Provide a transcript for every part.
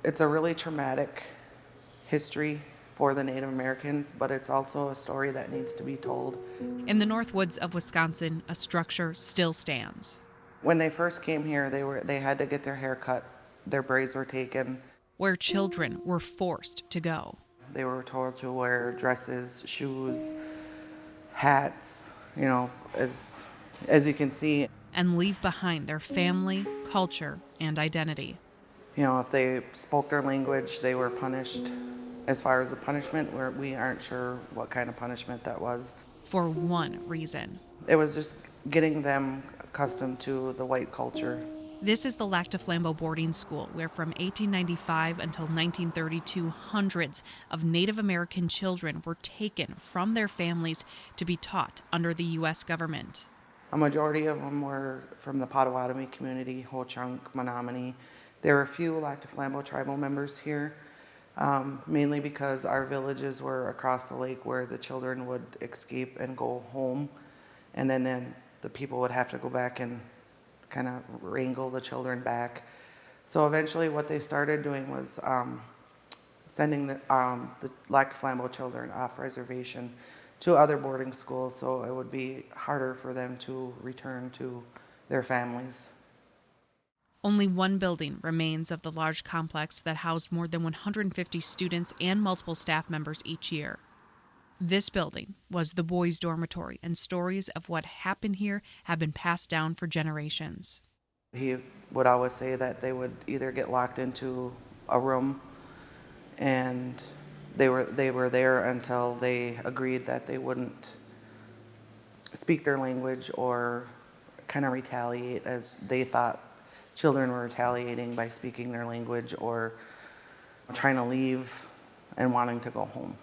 It's a really traumatic history for the Native Americans, but it's also a story that needs to be told. In the North Woods of Wisconsin, a structure still stands. When they first came here, they had to get their hair cut, their braids were taken. Where children were forced to go. They were told to wear dresses, shoes, hats, as you can see. And leave behind their family, culture, and identity. If they spoke their language, they were punished. As far as the punishment, we aren't sure what kind of punishment that was. For one reason. It was just getting them accustomed to the white culture. This is the Lac du Flambeau boarding school, where from 1895 until 1932, hundreds of Native American children were taken from their families to be taught under the U.S. government. A majority of them were from the Potawatomi community, Ho-Chunk, Menominee. There were a few Lac du Flambeau tribal members here, mainly because our villages were across the lake where the children would escape and go home, and then the people would have to go back and kind of wrangle the children back. So eventually what they started doing was sending the Lac du Flambeau children off reservation to other boarding schools, so it would be harder for them to return to their families. Only one building remains of the large complex that housed more than 150 students and multiple staff members each year. This building was the boys' dormitory, and stories of what happened here have been passed down for generations. He would always say that they would either get locked into a room, and they were there until they agreed that they wouldn't speak their language or kind of retaliate, as they thought children were retaliating by speaking their language or trying to leave and wanting to go home.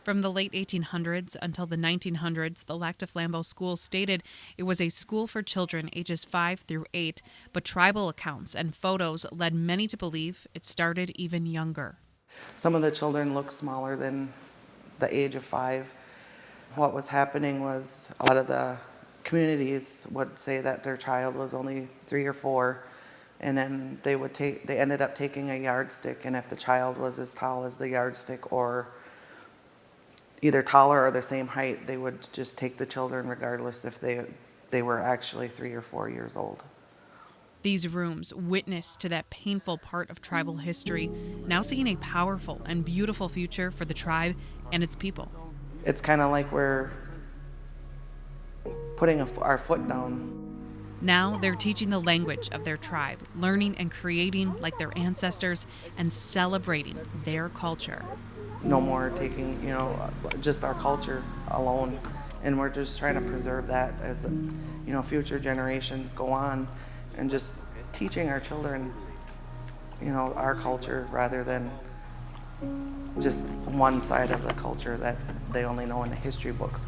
From the late 1800s until the 1900s, the Lac du Flambeau School stated it was a school for children ages 5 through 8, but tribal accounts and photos led many to believe it started even younger. Some of the children looked smaller than the age of 5. What was happening was a lot of the communities would say that their child was only 3 or 4, and then they ended up taking a yardstick, and if the child was as tall as the yardstick or either taller or the same height, they would just take the children regardless if they were actually 3 or 4 years old. These rooms witness to that painful part of tribal history, now seeing a powerful and beautiful future for the tribe and its people. It's kind of like we're putting our foot down. Now they're teaching the language of their tribe, learning and creating like their ancestors, and celebrating their culture. No more taking, just our culture alone, and we're just trying to preserve that as, future generations go on, and just teaching our children, our culture rather than just one side of the culture that they only know in the history books.